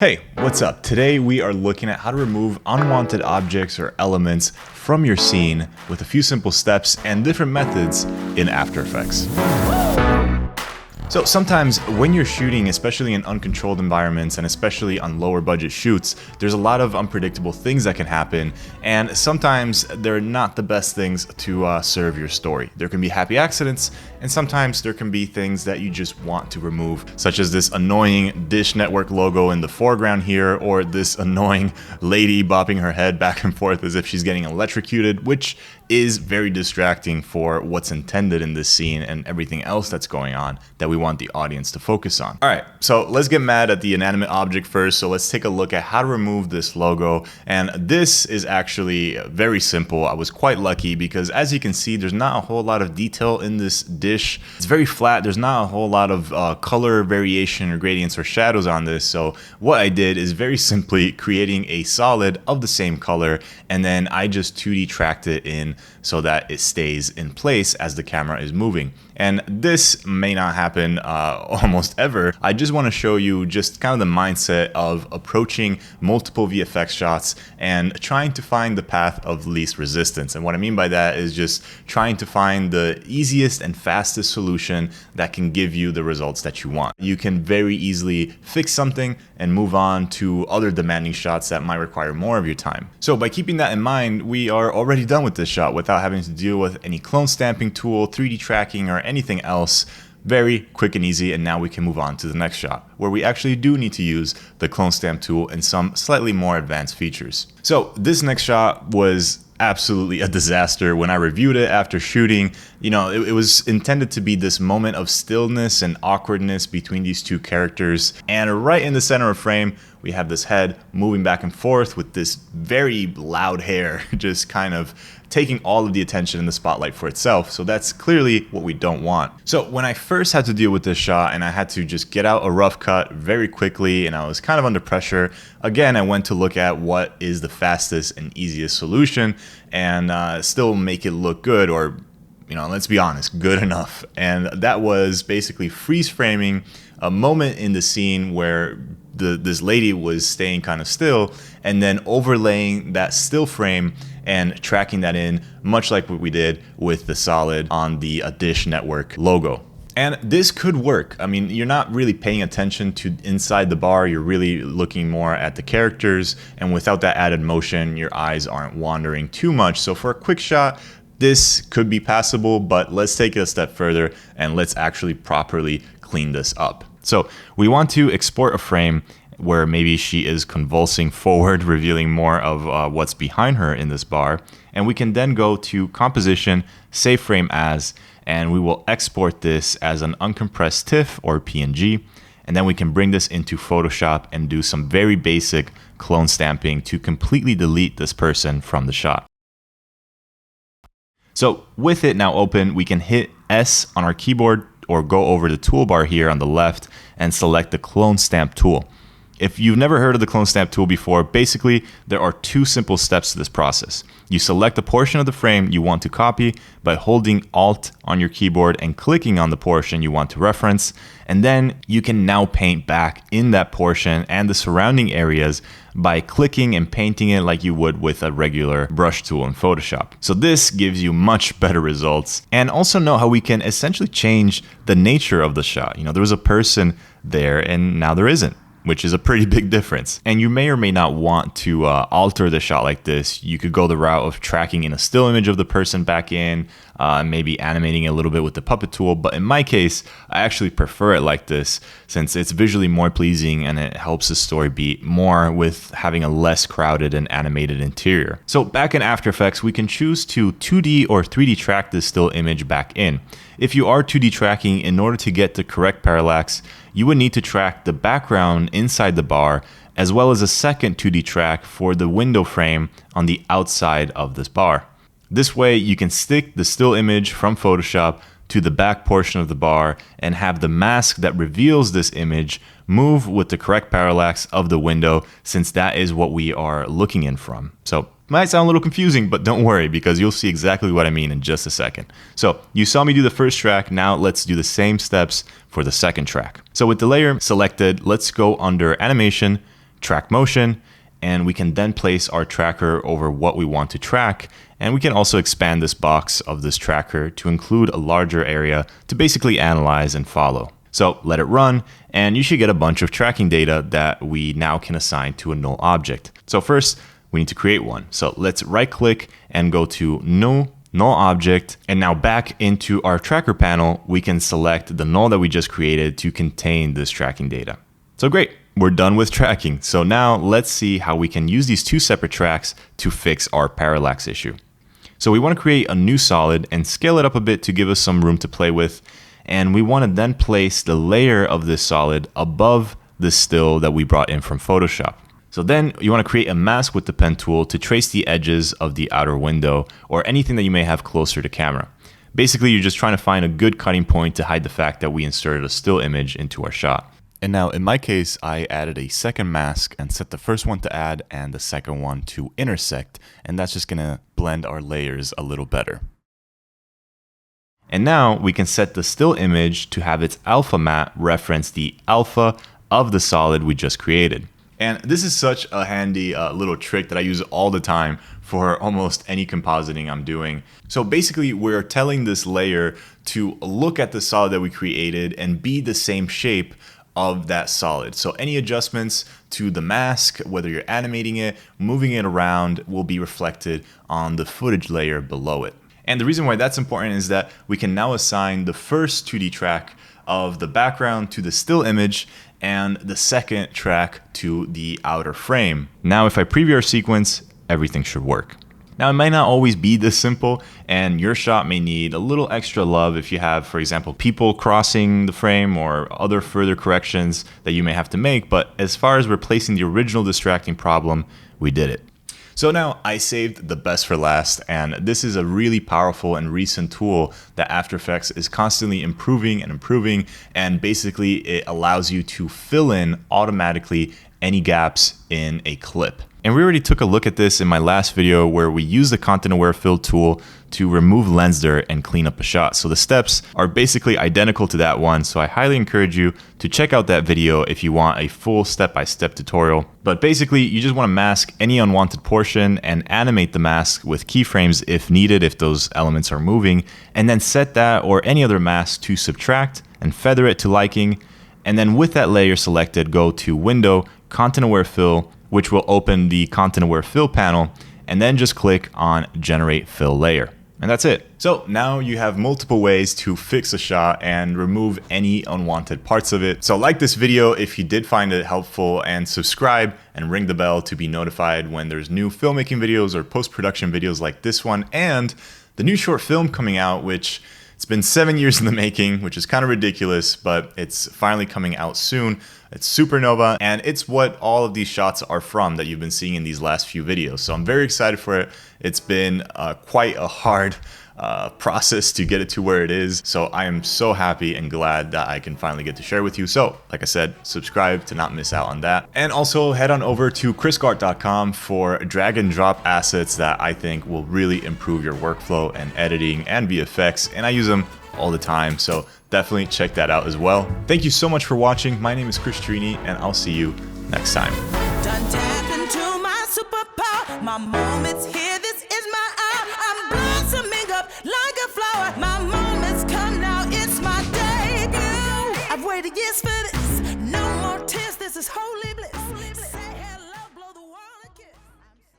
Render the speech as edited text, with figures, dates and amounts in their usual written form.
Hey, what's up? Today we are looking at how to remove unwanted objects or elements from your scene with a few simple steps and different methods in After Effects. So sometimes when you're shooting, especially in uncontrolled environments and especially on lower budget shoots, there's a lot of unpredictable things that can happen, and sometimes they're not the best things to serve your story. There can be happy accidents, and sometimes there can be things that you just want to remove, such as this annoying Dish Network logo in the foreground here, or this annoying lady bopping her head back and forth as if she's getting electrocuted, which is very distracting for what's intended in this scene and everything else that's going on that we want the audience to focus on. All right, so let's get mad at the inanimate object first. So let's take a look at how to remove this logo. And this is actually very simple. I was quite lucky because as you can see, there's not a whole lot of detail in this dish. It's very flat. There's not a whole lot of color variation or gradients or shadows on this. So what I did is very simply creating a solid of the same color, and then I just 2D tracked it in so that it stays in place as the camera is moving. And this may not happen almost ever. I just want to show you just kind of the mindset of approaching multiple VFX shots and trying to find the path of least resistance. And what I mean by that is just trying to find the easiest and fastest solution that can give you the results that you want. You can very easily fix something and move on to other demanding shots that might require more of your time. So by keeping that in mind, we are already done with this shot without having to deal with any clone stamping tool, 3D tracking, or anything else. Very quick and easy, and now we can move on to the next shot, where we actually do need to use the clone stamp tool and some slightly more advanced features. So this next shot was absolutely a disaster. When I reviewed it after shooting, it was intended to be this moment of stillness and awkwardness between these two characters, and right in the center of frame we have this head moving back and forth with this very loud hair just kind of taking all of the attention in the spotlight for itself. So that's clearly what we don't want. So when I first had to deal with this shot and I had to just get out a rough cut very quickly and I was kind of under pressure, again I went to look at what is the fastest and easiest solution and still make it look good, or let's be honest, good enough. And that was basically freeze framing a moment in the scene where this lady was staying kind of still, and then overlaying that still frame and tracking that in, much like what we did with the solid on the Dish Network logo. And this could work. I mean, you're not really paying attention to inside the bar, you're really looking more at the characters, and without that added motion, your eyes aren't wandering too much. So for a quick shot, this could be passable, but let's take it a step further and let's actually properly clean this up. So we want to export a frame where maybe she is convulsing forward, revealing more of what's behind her in this bar. And we can then go to Composition, Save Frame As, and we will export this as an uncompressed TIFF or PNG. And then we can bring this into Photoshop and do some very basic clone stamping to completely delete this person from the shot. So with it now open, we can hit S on our keyboard or go over the toolbar here on the left and select the clone stamp tool. If you've never heard of the clone stamp tool before, basically there are two simple steps to this process. You select a portion of the frame you want to copy by holding Alt on your keyboard and clicking on the portion you want to reference, and then you can now paint back in that portion and the surrounding areas by clicking and painting it like you would with a regular brush tool in Photoshop. So this gives you much better results. And also know how we can essentially change the nature of the shot. There was a person there and now there isn't, which is a pretty big difference. And you may or may not want to alter the shot like this. You could go the route of tracking in a still image of the person back in, maybe animating it a little bit with the puppet tool. But in my case, I actually prefer it like this since it's visually more pleasing and it helps the story beat more with having a less crowded and animated interior. So back in After Effects, we can choose to 2D or 3D track this still image back in. If you are 2D tracking, in order to get the correct parallax, you would need to track the background inside the bar, as well as a second 2D track for the window frame on the outside of this bar. This way, you can stick the still image from Photoshop to the back portion of the bar and have the mask that reveals this image move with the correct parallax of the window, since that is what we are looking in from. So might sound a little confusing, but don't worry because you'll see exactly what I mean in just a second. So you saw me do the first track, now let's do the same steps for the second track. So with the layer selected, let's go under Animation, track motion, and we can then place our tracker over what we want to track. And we can also expand this box of this tracker to include a larger area to basically analyze and follow. So let it run, and you should get a bunch of tracking data that we now can assign to a null object. So first, we need to create one. So let's right click and go to New, Null Object. And now back into our tracker panel, we can select the null that we just created to contain this tracking data. So great. We're done with tracking. So now let's see how we can use these two separate tracks to fix our parallax issue. So we want to create a new solid and scale it up a bit to give us some room to play with. And we want to then place the layer of this solid above the still that we brought in from Photoshop. So then you want to create a mask with the pen tool to trace the edges of the outer window or anything that you may have closer to camera. Basically, you're just trying to find a good cutting point to hide the fact that we inserted a still image into our shot. And now in my case, I added a second mask and set the first one to add and the second one to intersect. And that's just gonna blend our layers a little better. And now we can set the still image to have its alpha matte reference the alpha of the solid we just created. And this is such a handy little trick that I use all the time for almost any compositing I'm doing. So basically we're telling this layer to look at the solid that we created and be the same shape of that solid. So any adjustments to the mask, whether you're animating it, moving it around, will be reflected on the footage layer below it. And the reason why that's important is that we can now assign the first 2D track of the background to the still image and the second track to the outer frame. Now, if I preview our sequence, everything should work. Now, it might not always be this simple, and your shot may need a little extra love if you have, for example, people crossing the frame or other further corrections that you may have to make, but as far as replacing the original distracting problem, we did it. So now I saved the best for last, and this is a really powerful and recent tool that After Effects is constantly improving, and basically it allows you to fill in automatically any gaps in a clip. And we already took a look at this in my last video where we used the Content Aware Fill tool to remove lens dirt and clean up a shot. So the steps are basically identical to that one. So I highly encourage you to check out that video if you want a full step-by-step tutorial. But basically you just want to mask any unwanted portion and animate the mask with keyframes if needed, if those elements are moving, and then set that or any other mask to subtract and feather it to liking. And then with that layer selected, go to Window, Content Aware Fill, which will open the Content Aware Fill panel, and then just click on Generate Fill Layer. And that's it. So now you have multiple ways to fix a shot and remove any unwanted parts of it. So like this video if you did find it helpful, and subscribe and ring the bell to be notified when there's new filmmaking videos or post-production videos like this one, and the new short film coming out, which it's been 7 years in the making, which is kind of ridiculous, but it's finally coming out soon. It's Supernova, and it's what all of these shots are from that you've been seeing in these last few videos. So I'm very excited for it. It's been quite a hard process to get it to where it is. So I am so happy and glad that I can finally get to share with you. So like I said, subscribe to not miss out on that. And also head on over to KRISCOART.com for drag and drop assets that I think will really improve your workflow and editing and VFX. And I use them all the time. So definitely check that out as well. Thank you so much for watching. My name is Chris Trini, and I'll see you next time. Done tap into my superpower. My moment's here, this is my hour. I'm blossoming up like a flower. My moment